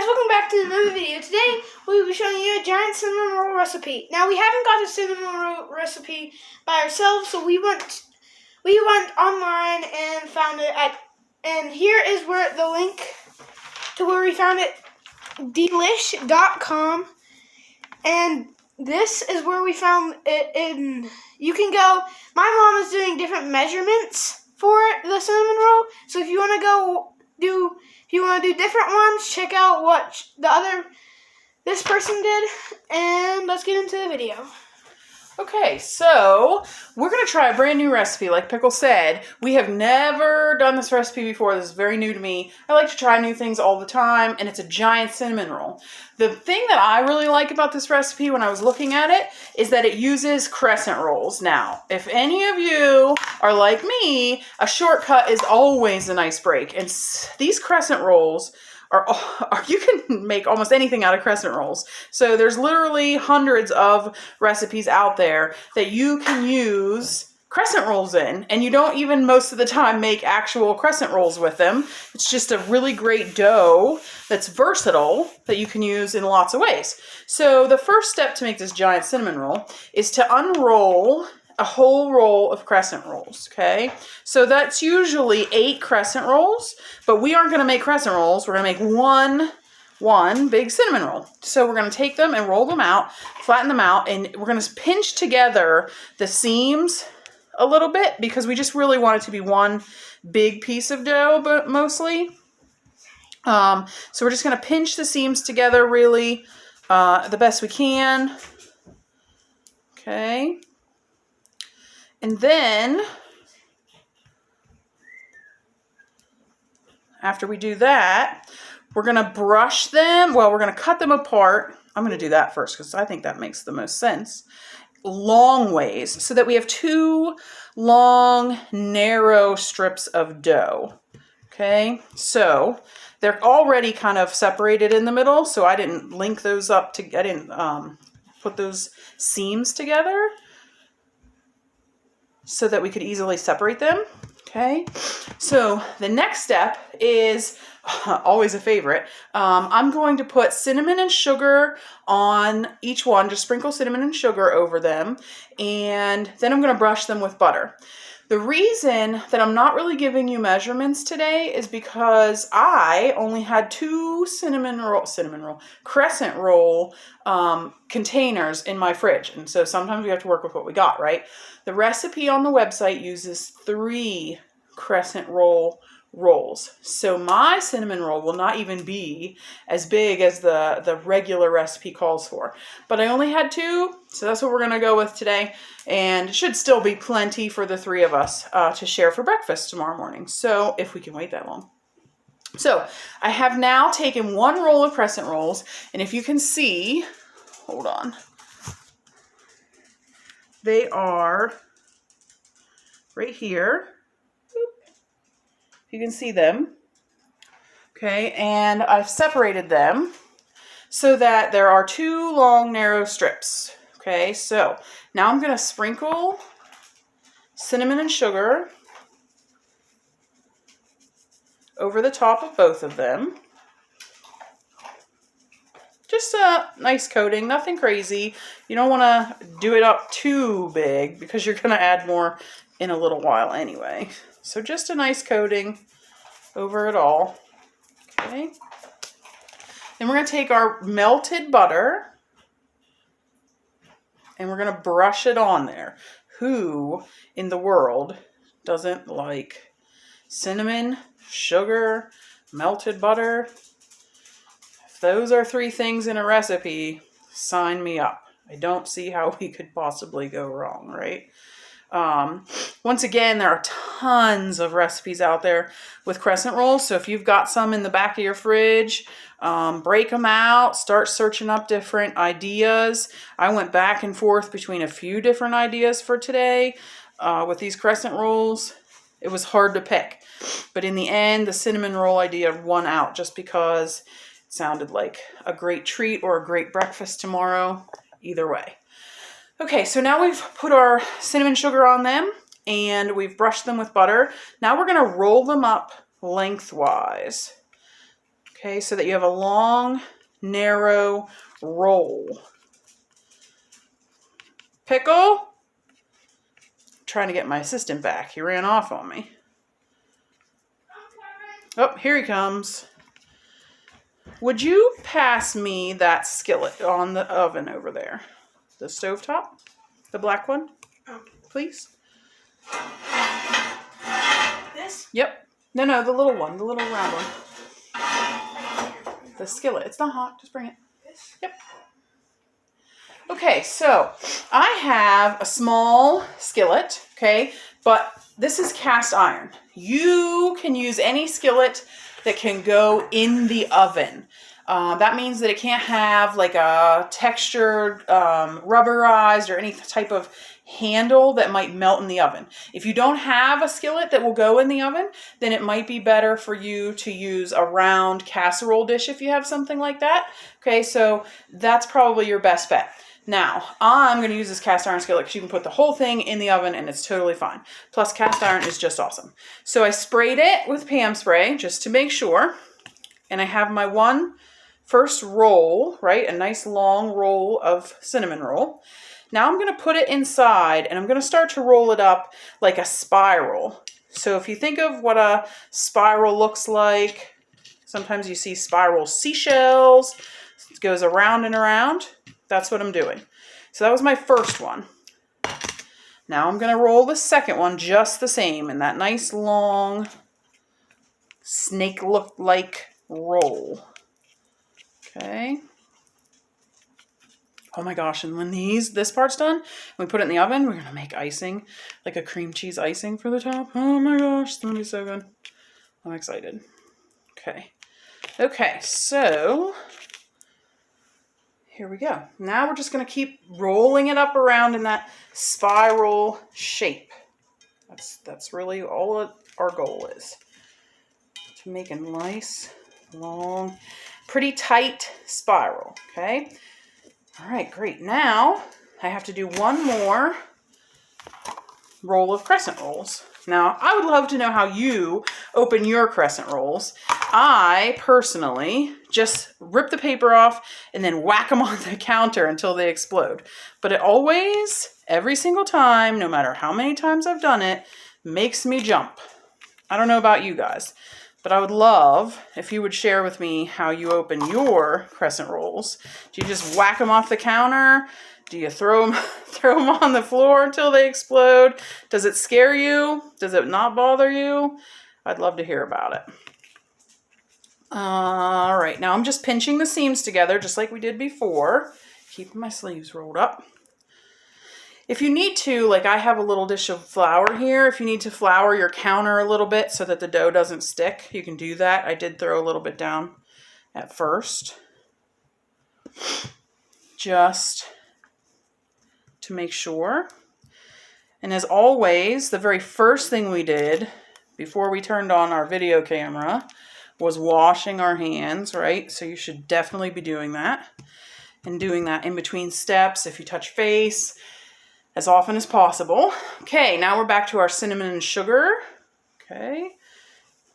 guys, welcome back to another video. Today we will be showing you a giant cinnamon roll recipe. Now we haven't got a cinnamon roll recipe by ourselves, so we went online and found it and here is where the link to where we found it, delish.com, and this is where we found it. And you can go. My mom is doing different measurements for the cinnamon roll, so if you want to do different ones, check out what this person did, and let's get into the video. Okay, so we're going to try a brand new recipe. Like Pickle said, we have never done this recipe before. This is very new to me. I like to try new things all the time, and it's a giant cinnamon roll. The thing that I really like about this recipe when I was looking at it is that it uses crescent rolls. Now, if any of you are like me, a shortcut is always a nice break. And these crescent rolls you can make almost anything out of crescent rolls. So there's literally hundreds of recipes out there that you can use crescent rolls in, and you don't even most of the time make actual crescent rolls with them. It's just a really great dough that's versatile that you can use in lots of ways. So the first step to make this giant cinnamon roll is to unroll a whole roll of crescent rolls, okay? So that's usually 8 crescent rolls, but we aren't gonna make crescent rolls. We're gonna make one big cinnamon roll. So we're gonna take them and roll them out, flatten them out, and we're gonna pinch together the seams a little bit because we just really want it to be one big piece of dough, but mostly. So we're just gonna pinch the seams together really the best we can, okay? And then, after we do that, we're going to brush them. Well, we're going to cut them apart. I'm going to do that first because I think that makes the most sense. Long ways, so that we have 2 long, narrow strips of dough. Okay, so they're already kind of separated in the middle, so I didn't link those up I didn't put those seams together so that we could easily separate them, okay? So the next step is always a favorite. I'm going to put cinnamon and sugar on each one, just sprinkle cinnamon and sugar over them, and then I'm gonna brush them with butter. The reason that I'm not really giving you measurements today is because I only had 2 crescent roll containers in my fridge. And so sometimes we have to work with what we got, right? The recipe on the website uses 3 crescent roll rolls. So my cinnamon roll will not even be as big as the regular recipe calls for. But I only had 2, so that's what we're gonna go with today. And it should still be plenty for the 3 of us to share for breakfast tomorrow morning. So if we can wait that long. So I have now taken 1 roll of crescent rolls, and if you can see, hold on, they are right here. You can see them, okay, and I've separated them so that there are 2 long, narrow strips, okay? So now I'm gonna sprinkle cinnamon and sugar over the top of both of them. Just a nice coating, nothing crazy. You don't wanna do it up too big because you're gonna add more in a little while anyway. So just a nice coating over it all, okay? Then we're gonna take our melted butter and we're gonna brush it on there. Who in the world doesn't like cinnamon, sugar, melted butter? If those are 3 things in a recipe, sign me up. I don't see how we could possibly go wrong, right? Once again, there are tons of recipes out there with crescent rolls. So if you've got some in the back of your fridge, break them out, start searching up different ideas. I went back and forth between a few different ideas for today with these crescent rolls. It was hard to pick. But in the end, the cinnamon roll idea won out just because it sounded like a great treat or a great breakfast tomorrow. Either way. Okay, so now we've put our cinnamon sugar on them and we've brushed them with butter. Now we're gonna roll them up lengthwise. Okay, so that you have a long, narrow roll. Pickle? I'm trying to get my assistant back. He ran off on me. Oh, here he comes. Would you pass me that skillet on the oven over there? The stovetop? The black one? Please? This? Yep. No, the little one. The little round one. The skillet. It's not hot. Just bring it. Yep. Okay, so I have a small skillet, okay, but this is cast iron. You can use any skillet that can go in the oven. That means that it can't have like a textured, rubberized or any type of handle that might melt in the oven. If you don't have a skillet that will go in the oven, then it might be better for you to use a round casserole dish if you have something like that. Okay, so that's probably your best bet. Now, I'm going to use this cast iron skillet because you can put the whole thing in the oven and it's totally fine. Plus, cast iron is just awesome. So I sprayed it with Pam spray just to make sure. And I have my first roll, right? A nice long roll of cinnamon roll. Now I'm going to put it inside and I'm going to start to roll it up like a spiral. So if you think of what a spiral looks like, sometimes you see spiral seashells. It goes around and around. That's what I'm doing. So that was my first one. Now I'm going to roll the second one just the same in that nice long snake look-like roll. Okay. Oh my gosh, and when this part's done, we put it in the oven, we're going to make icing, like a cream cheese icing for the top. Oh my gosh, it's going to be so good. I'm excited. Okay, so here we go. Now we're just going to keep rolling it up around in that spiral shape. That's really all our goal is. To make a nice, long, pretty tight spiral, okay? All right, great. Now I have to do one more roll of crescent rolls. Now, I would love to know how you open your crescent rolls. I personally just rip the paper off and then whack them on the counter until they explode. But it always, every single time, no matter how many times I've done it, makes me jump. I don't know about you guys, but I would love if you would share with me how you open your crescent rolls. Do you just whack them off the counter? Do you throw them on the floor until they explode? Does it scare you? Does it not bother you? I'd love to hear about it. All right, now I'm just pinching the seams together just like we did before, keeping my sleeves rolled up. If you need to, like I have a little dish of flour here, if you need to flour your counter a little bit so that the dough doesn't stick, you can do that. I did throw a little bit down at first, just to make sure. And as always, the very first thing we did before we turned on our video camera was washing our hands, right? So you should definitely be doing that and doing that in between steps if you touch face as often as possible. Okay, now we're back to our cinnamon and sugar. Okay,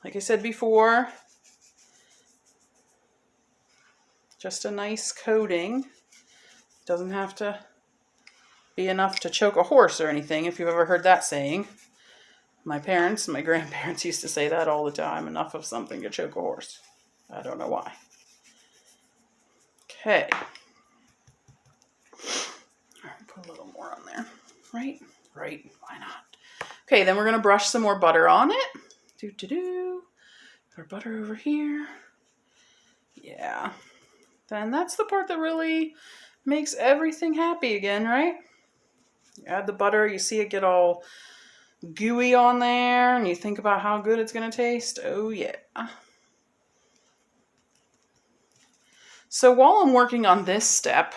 like I said before, just a nice coating. Doesn't have to be enough to choke a horse or anything, if you've ever heard that saying. My parents and my grandparents used to say that all the time. Enough of something to choke a horse. I don't know why. Okay. Put a little more on there. Right? Right. Why not? Okay, then we're going to brush some more butter on it. Our butter over here. Yeah. Then that's the part that really makes everything happy again, right? You add the butter, you see it get all gooey on there, and you think about how good it's going to taste. Oh, yeah. So while I'm working on this step,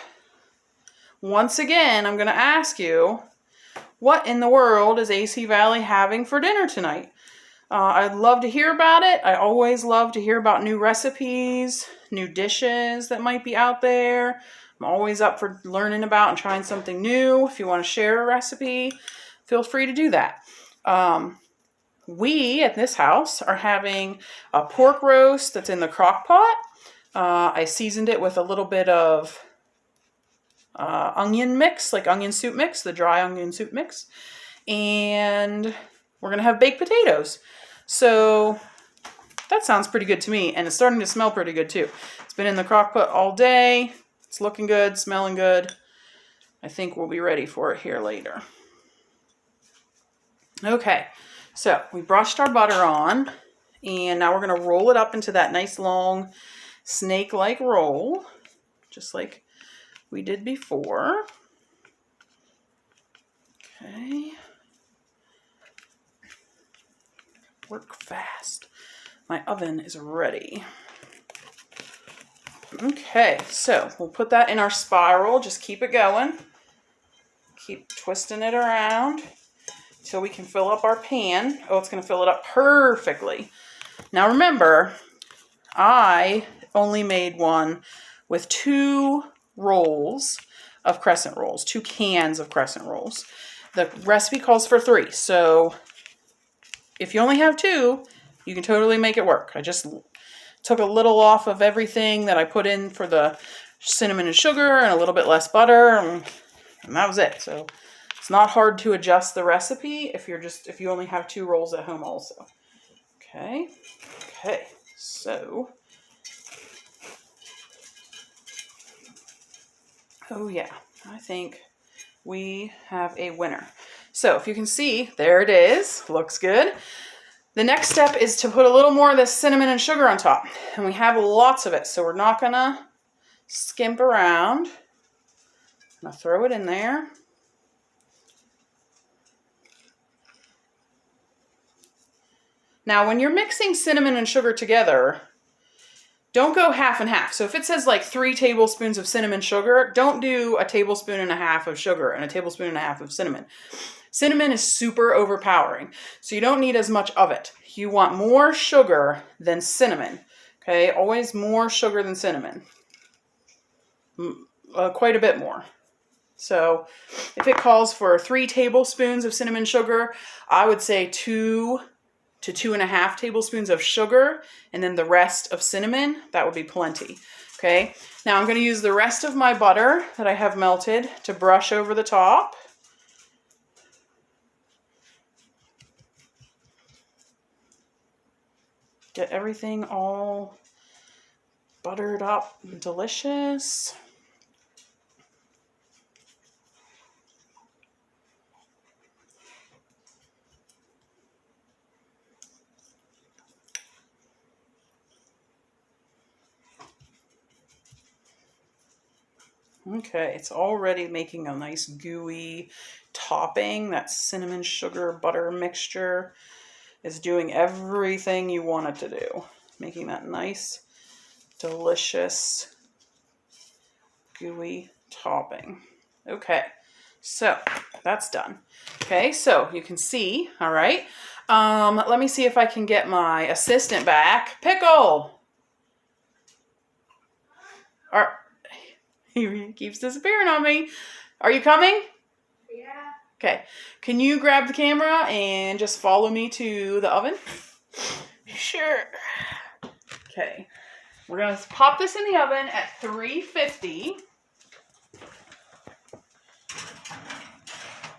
once again, I'm going to ask you, what in the world is AC Valley having for dinner tonight? I'd love to hear about it. I always love to hear about new recipes, new dishes that might be out there. I'm always up for learning about and trying something new. If you want to share a recipe, feel free to do that. We at this house are having a pork roast that's in the crock pot. I seasoned it with a little bit of onion mix, like onion soup mix, the dry onion soup mix. And we're going to have baked potatoes. So that sounds pretty good to me. And it's starting to smell pretty good too. It's been in the crock pot all day. It's looking good, smelling good. I think we'll be ready for it here later. Okay, so we brushed our butter on. And now we're going to roll it up into that nice long snake-like roll. Just like we did before. Okay. Work fast. My oven is ready. Okay, so we'll put that in our spiral. Just keep it going. Keep twisting it around until we can fill up our pan. Oh, it's going to fill it up perfectly. Now remember, I only made one with 2 rolls of crescent rolls, 2 cans of crescent rolls. The recipe calls for 3, so if you only have 2, you can totally make it work. I just took a little off of everything that I put in for the cinnamon and sugar and a little bit less butter, and that was it. So it's not hard to adjust the recipe if you only have 2 rolls at home also. Okay, so oh yeah, I think we have a winner. So if you can see, there it is. Looks good. The next step is to put a little more of this cinnamon and sugar on top. And we have lots of it, so we're not going to skimp around. I'm going to throw it in there. Now, when you're mixing cinnamon and sugar together, don't go half and half. So if it says like 3 tablespoons of cinnamon sugar, don't do a tablespoon and a half of sugar and a tablespoon and a half of cinnamon. Cinnamon is super overpowering, so you don't need as much of it. You want more sugar than cinnamon. Okay, always more sugar than cinnamon. Quite a bit more. So if it calls for 3 tablespoons of cinnamon sugar, I would say 2 to 2.5 tablespoons of sugar, and then the rest of cinnamon. That would be plenty. Okay, now I'm going to use the rest of my butter that I have melted to brush over the top. Get everything all buttered up and delicious. Okay, it's already making a nice gooey topping. That cinnamon sugar butter mixture is doing everything you want it to do. Making that nice, delicious, gooey topping. Okay, so that's done. Okay, so you can see, all right. Let me see if I can get my assistant back. Pickle! He keeps disappearing on me. Are you coming? Yeah. Okay. Can you grab the camera and just follow me to the oven? Sure. Okay. We're going to pop this in the oven at 350.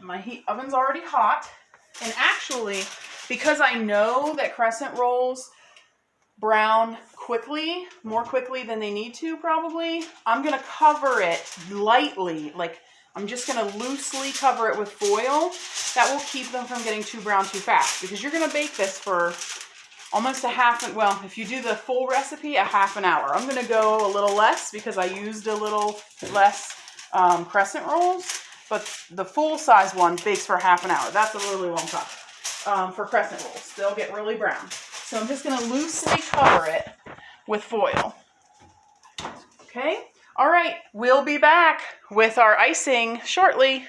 My oven's already hot. And actually, because I know that crescent rolls brown quickly, more quickly than they need to probably, I'm going to cover it lightly. Like, I'm just going to loosely cover it with foil. That will keep them from getting too brown too fast, because you're going to bake this for almost well, if you do the full recipe, a half an hour. I'm going to go a little less because I used a little less crescent rolls, but the full size one bakes for half an hour. That's a really long time for crescent rolls. They'll get really brown. So I'm just going to loosely cover it with foil. Okay. All right. We'll be back with our icing shortly.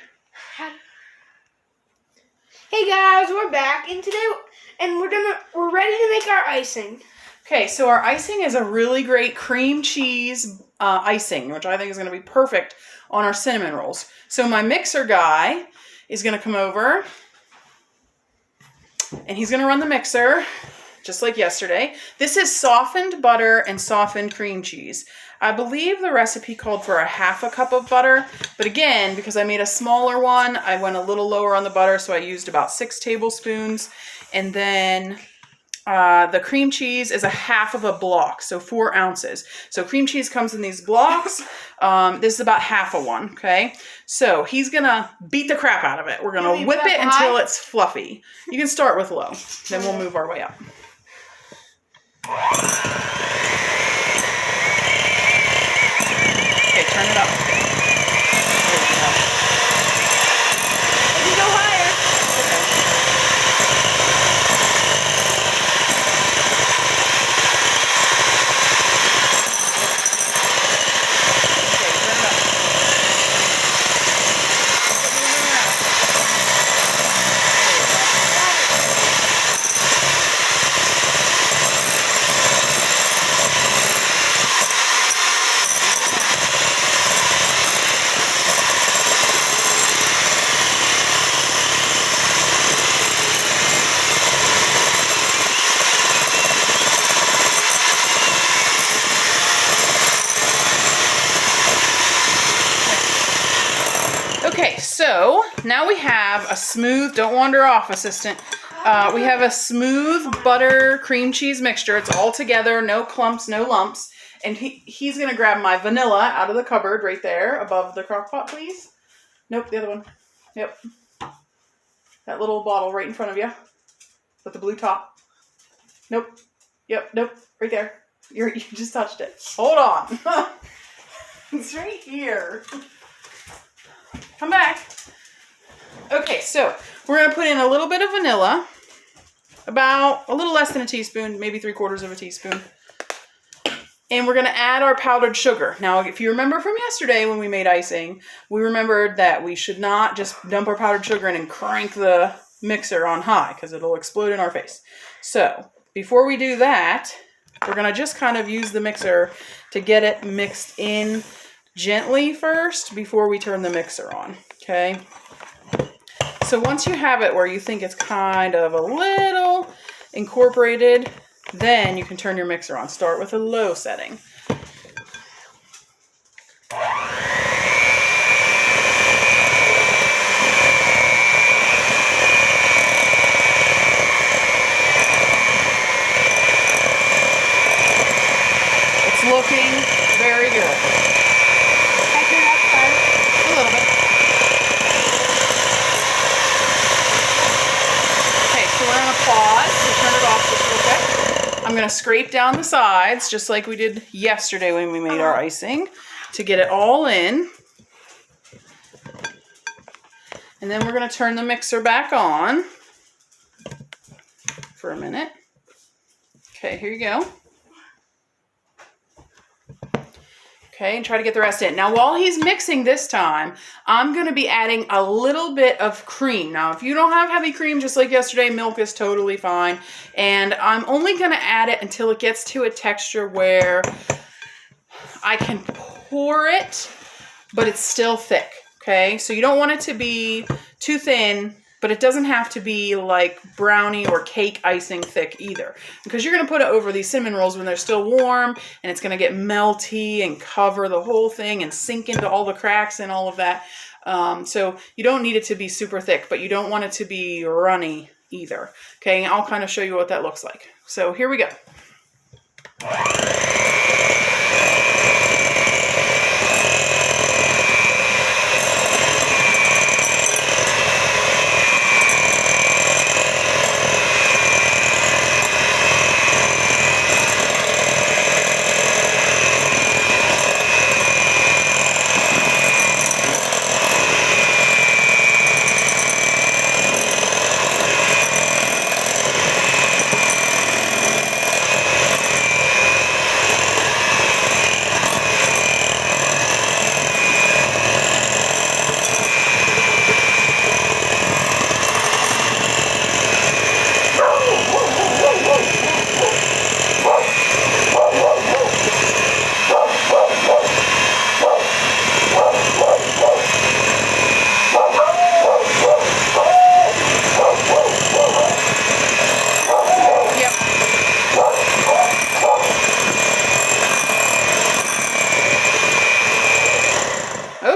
Hey guys, we're back, and today we're ready to make our icing. Okay, so our icing is a really great cream cheese icing, which I think is going to be perfect on our cinnamon rolls. So my mixer guy is going to come over, and he's going to run the mixer. just like yesterday. This is softened butter and softened cream cheese. I believe the recipe called for a ½ cup of butter, but again, because I made a smaller one, I went a little lower on the butter, so I used about 6 tablespoons. And then the cream cheese is a ½ of a block, so 4 ounces. So cream cheese comes in these blocks. This is about ½ of one, okay? So he's gonna beat the crap out of it. We're gonna whip it until it's fluffy. You can start with low, then we'll move our way up. Okay, turn it up. There we go. You can go higher. Okay, so now we have a smooth, don't wander off, assistant. We have a smooth butter cream cheese mixture. It's all together, no clumps, no lumps. And he's going to grab my vanilla out of the cupboard right there above the crock pot, please. Nope, the other one. Yep. That little bottle right in front of you with the blue top. Nope. Yep, nope, right there. You just touched it. Hold on. It's right here. Come back. Okay, so we're going to put in a little bit of vanilla, about a little less than a teaspoon, maybe 3/4 of a teaspoon. And we're going to add our powdered sugar. Now, if you remember from yesterday when we made icing, we remembered that we should not just dump our powdered sugar in and crank the mixer on high because it'll explode in our face. So before we do that, we're going to just kind of use the mixer to get it mixed in gently first before we turn the mixer on, okay? So once you have it where you think it's kind of a little incorporated, then you can turn your mixer on. Start with a low setting. It's looking very good. A little bit. Okay, so we're going to pause. So turn it off just real quick. I'm going to scrape down the sides just like we did yesterday when we made our icing to get it all in. And then we're going to turn the mixer back on for a minute. Okay, here you go. Okay, and try to get the rest in. Now, while he's mixing this time, I'm going to be adding a little bit of cream. Now, if you don't have heavy cream, just like yesterday, milk is totally fine. And I'm only going to add it until it gets to a texture where I can pour it, but it's still thick. Okay, so you don't want it to be too thin, but it doesn't have to be like brownie or cake icing thick either, because you're going to put it over these cinnamon rolls when they're still warm, and it's going to get melty and cover the whole thing and sink into all the cracks and all of that. So you don't need it to be super thick, but you don't want it to be runny either. Okay, and I'll kind of show you what that looks like. So here we go.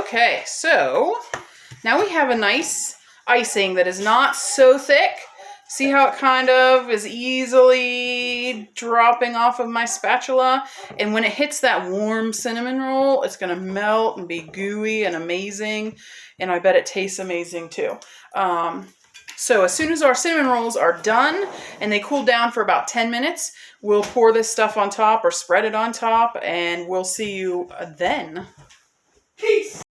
Okay, so now we have a nice icing that is not so thick. See how it kind of is easily dropping off of my spatula? And when it hits that warm cinnamon roll, it's going to melt and be gooey and amazing. And I bet it tastes amazing too. So as soon as our cinnamon rolls are done and they cool down for about 10 minutes, we'll pour this stuff on top or spread it on top, and we'll see you then. Peace.